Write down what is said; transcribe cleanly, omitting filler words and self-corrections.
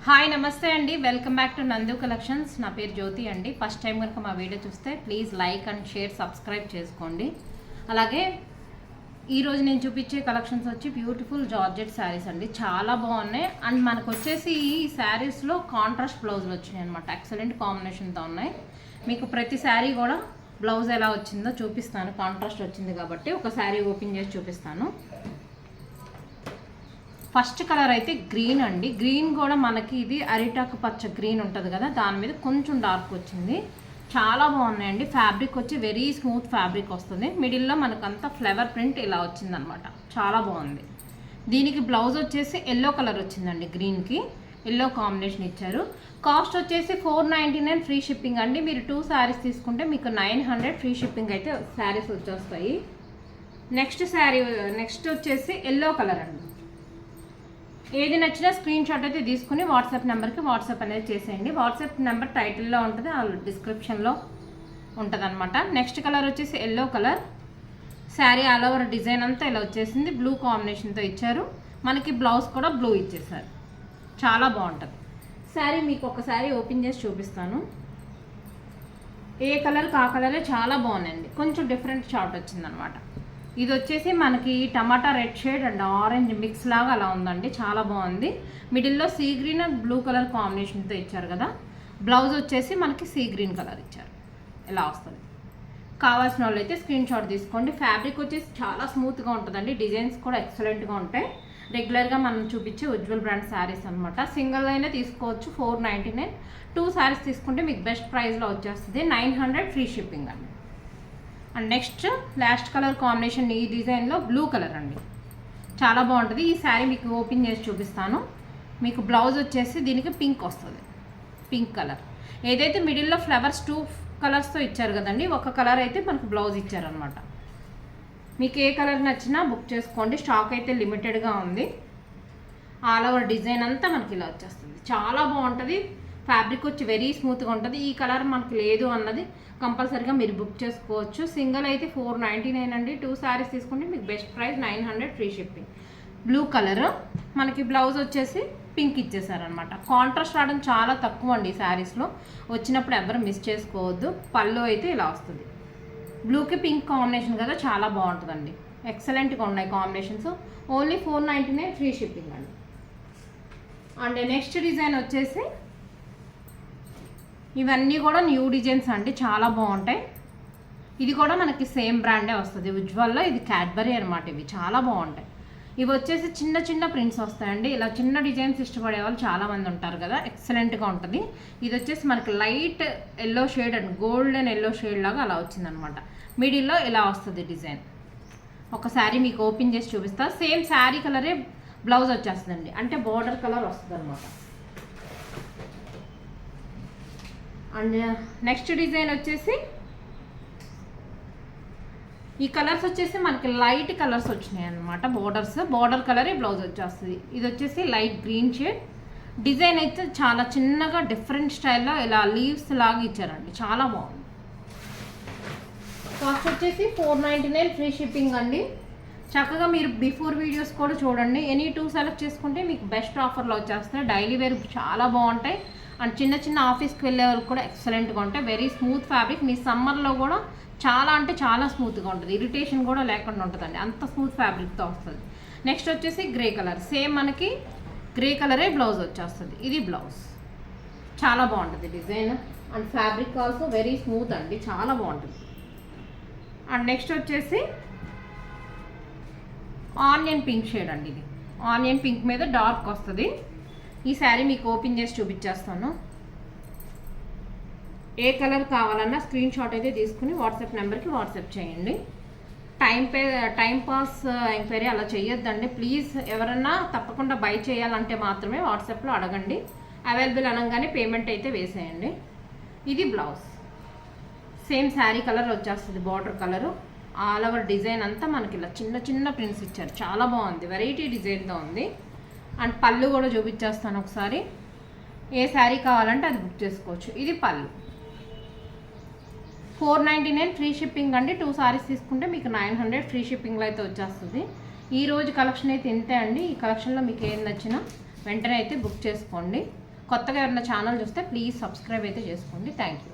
Hi నమస్తే అండి, welcome back to నందు కలెక్షన్స్. నా పేరు జ్యోతి అండి. ఫస్ట్ టైం కనుక మా వీడియో చూస్తే please like and share subscribe చేసుకోండి. అలాగే ఈరోజు నేను చూపించే కలెక్షన్స్ వచ్చి బ్యూటిఫుల్ జార్జెట్ శారీస్ అండి, చాలా బాగున్నాయి. అండ్ మనకు వచ్చేసి ఈ శారీస్లో కాంట్రాస్ట్ బ్లౌజులు వచ్చినాయి అనమాట. ఎక్సలెంట్ కాంబినేషన్తో ఉన్నాయి. మీకు ప్రతి శారీ కూడా బ్లౌజ్ ఎలా వచ్చిందో చూపిస్తాను. కాంట్రాస్ట్ వచ్చింది కాబట్టి ఒక శారీ ఓపెన్ చేసి చూపిస్తాను. ఫస్ట్ కలర్ అయితే గ్రీన్ అండి. గ్రీన్ కూడా మనకి ఇది అరిటాకు పచ్చ గ్రీన్ ఉంటుంది కదా, దాని మీద కొంచెం డార్క్ వచ్చింది. చాలా బాగున్నాయండి. ఫ్యాబ్రిక్ వచ్చి వెరీ స్మూత్ ఫ్యాబ్రిక్ వస్తుంది. మిడిల్లో మనకంతా ఫ్లవర్ ప్రింట్ ఇలా వచ్చిందనమాట. చాలా బాగుంది. దీనికి బ్లౌజ్ వచ్చేసి ఎల్లో కలర్ వచ్చిందండి. గ్రీన్కి ఎల్లో కాంబినేషన్ ఇచ్చారు. కాస్ట్ వచ్చేసి 499 ఫ్రీ షిప్పింగ్ అండి. మీరు 2 శారీస్ తీసుకుంటే మీకు 900 ఫ్రీ షిప్పింగ్ అయితే శారీస్ వచ్చేస్తాయి. నెక్స్ట్ వచ్చేసి ఎల్లో కలర్ అండి. ఏది నచ్చినా స్క్రీన్ షాట్ అయితే తీసుకుని వాట్సాప్ నెంబర్కి వాట్సాప్ అనేది చేసేయండి. వాట్సాప్ నెంబర్ టైటిల్లో ఉంటుంది, డిస్క్రిప్షన్లో ఉంటుంది అనమాట. నెక్స్ట్ కలర్ వచ్చేసి yellow colour. Sari all over design అంతా ఇలా వచ్చేసింది. బ్లూ కాంబినేషన్తో ఇచ్చారు. మనకి బ్లౌజ్ కూడా బ్లూ ఇచ్చేసారు. చాలా బాగుంటుంది శారీ. మీకు ఒకసారి ఓపెన్ చేసి చూపిస్తాను. ఏ కలర్కి ఆ కలరే చాలా బాగుందండి. కొంచెం డిఫరెంట్ షార్ట్ వచ్చిందనమాట. ఇది వచ్చేసి మనకి tomato red shade and orange mix లాగా అలా ఉందండి. చాలా బాగుంది. మిడిల్లో sea green and blue colour కాంబినేషన్తో ఇచ్చారు కదా. బ్లౌజ్ వచ్చేసి మనకి సీ గ్రీన్ కలర్ ఇచ్చారు. ఇలా వస్తుంది. కావాల్సిన వాళ్ళు అయితే స్క్రీన్ షాట్ తీసుకోండి. ఫ్యాబ్రిక్ వచ్చేసి చాలా స్మూత్గా ఉంటుందండి. డిజైన్స్ కూడా ఎక్సలెంట్గా ఉంటాయి. రెగ్యులర్గా మనం చూపించే ఉజ్వల్ బ్రాండ్ శారీస్ అనమాట. సింగిల్ అయినా తీసుకోవచ్చు. 499. 2 శారీస్ తీసుకుంటే మీకు బెస్ట్ ప్రైస్లో వచ్చేస్తుంది. 900 ఫ్రీ షిప్పింగ్ అండి. And next last colour combination ఈ డిజైన్లో బ్లూ కలర్ అండి. చాలా బాగుంటుంది. ఈ శారీ మీకు ఓపెన్ చేసి చూపిస్తాను. మీకు బ్లౌజ్ వచ్చేసి దీనికి పింక్ వస్తుంది. Pink colour. ఏదైతే మిడిల్లో ఫ్లవర్స్ 2 కలర్స్తో ఇచ్చారు కదండి, ఒక కలర్ అయితే మనకు బ్లౌజ్ ఇచ్చారనమాట. మీకు ఏ కలర్ నచ్చినా బుక్ చేసుకోండి. స్టాక్ అయితే లిమిటెడ్గా ఉంది. ఆల్ ఓవర్ డిజైన్ అంతా మనకి ఇలా వచ్చేస్తుంది. చాలా బాగుంటుంది. ఫ్యాబ్రిక్ వచ్చి వెరీ స్మూత్గా ఉంటుంది. ఈ కలర్ మనకు లేదు అన్నది కంపల్సరీగా మీరు బుక్ చేసుకోవచ్చు. సింగిల్ అయితే 499 అండి. 2 శారీస్ తీసుకుంటే మీకు best price 900 free shipping. Blue colour. మనకి బ్లౌజ్ వచ్చేసి పింక్ ఇచ్చేసారనమాట. కాంట్రాస్ట్ రావడం చాలా తక్కువ అండి ఈ శారీస్లో. వచ్చినప్పుడు ఎవరు మిస్ చేసుకోవద్దు. పళ్ళు అయితే ఇలా వస్తుంది. బ్లూకి పింక్ కాంబినేషన్ కదా, చాలా బాగుంటుందండి. ఎక్సలెంట్గా ఉన్నాయి కాంబినేషన్స్. ఓన్లీ 499 ఫ్రీ షిప్పింగ్ అండి. అండ్ నెక్స్ట్ డిజైన్ వచ్చేసి ఇవన్నీ కూడా న్యూ డిజైన్స్ అండి. చాలా బాగుంటాయి. ఇది కూడా మనకి సేమ్ బ్రాండే వస్తుంది. ఉజ్వల్లో ఇది క్యాడ్బరీ అనమాట. ఇవి చాలా బాగుంటాయి. ఇవి వచ్చేసి చిన్న చిన్న ప్రింట్స్ వస్తాయండి. ఇలా చిన్న డిజైన్స్ ఇష్టపడే వాళ్ళు చాలామంది ఉంటారు కదా, ఎక్సలెంట్గా ఉంటుంది. ఇది వచ్చేసి మనకి light yellow shade and golden yellow shade లాగా అలా వచ్చిందనమాట. మిడిల్లో ఇలా వస్తుంది డిజైన్. ఒక శారీ మీకు ఓపెన్ చేసి చూపిస్తా. సేమ్ శారీ కలరే బ్లౌజ్ వచ్చేస్తుందండి. అంటే బోర్డర్ కలర్ వస్తుంది అనమాట. అండ్ నెక్స్ట్ డిజైన్ వచ్చేసి ఈ కలర్స్ వచ్చేసి మనకి లైట్ కలర్స్ వచ్చినాయి అనమాట. బోర్డర్ కలరే బ్లౌజ్ వచ్చేస్తుంది. ఇది వచ్చేసి లైట్ గ్రీన్ షేడ్. డిజైన్ అయితే చాలా చిన్నగా డిఫరెంట్ స్టైల్లో ఇలా లీవ్స్ లాగా ఇచ్చారండి. చాలా బాగుంది. కాస్ట్ వచ్చేసి 499 ఫ్రీ షిప్పింగ్ అండి. చక్కగా మీరు బిఫోర్ వీడియోస్ కూడా చూడండి. ఎనీ 2 సెలెక్ట్ చేసుకుంటే మీకు బెస్ట్ ఆఫర్లో వచ్చేస్తున్నాయి. డైలీ వేర్ చాలా బాగుంటాయి. అండ్ చిన్న చిన్న ఆఫీస్కి వెళ్ళే వాళ్ళు కూడా ఎక్సలెంట్గా ఉంటాయి. Very smooth fabric. మీ సమ్మర్లో కూడా చాలా అంటే చాలా స్మూత్గా ఉంటుంది. ఇరిటేషన్ కూడా లేకుండా ఉంటుందండి. అంత స్మూత్ ఫ్యాబ్రిక్తో వస్తుంది. నెక్స్ట్ వచ్చేసి గ్రే కలర్. సేమ్ మనకి గ్రే కలరే బ్లౌజ్ వచ్చేస్తుంది. ఇది బ్లౌజ్. చాలా బాగుంటుంది design. And fabric also very smooth అండి. చాలా బాగుంటుంది. అండ్ నెక్స్ట్ వచ్చేసి ఆనియన్ పింక్ షేడ్ అండి. ఇది ఆనియన్ పింక్ మీద డార్క్ వస్తుంది. ఈ శారీ మీకు ఓపెన్ చేసి చూపించేస్తాను. ఏ కలర్ కావాలన్నా స్క్రీన్ షాట్ అయితే తీసుకుని వాట్సాప్ నెంబర్కి వాట్సాప్ చేయండి. టైం పాస్ ఎంక్వైరీ అలా చేయొద్దండి ప్లీజ్. ఎవరన్నా తప్పకుండా బై చేయాలంటే మాత్రమే వాట్సాప్లో అడగండి. అవైలబుల్ అనగానే పేమెంట్ అయితే వేసేయండి. ఇది బ్లౌజ్. సేమ్ శారీ కలర్ వచ్చేస్తుంది. Border colour. All over design అంతా మనకి ఇలా చిన్న చిన్న ప్రింట్స్ ఇచ్చారు. చాలా బాగుంది. వెరైటీ డిజైన్తో ఉంది. అండ్ పళ్ళు కూడా చూపించేస్తాను ఒకసారి. ఏ శారీ కావాలంటే అది బుక్ చేసుకోవచ్చు. ఇది పళ్ళు. 499 ఫ్రీ షిప్పింగ్ అండి. 2 శారీస్ తీసుకుంటే మీకు 900 ఫ్రీ షిప్పింగ్లో అయితే వచ్చేస్తుంది. ఈ రోజు కలెక్షన్ అయితే ఇంతే అండి. ఈ కలెక్షన్లో మీకు ఏం నచ్చినా వెంటనే అయితే బుక్ చేసుకోండి. కొత్తగా ఎవరైనా ఛానల్ చూస్తే ప్లీజ్ సబ్స్క్రైబ్ అయితే చేసుకోండి. Thank you.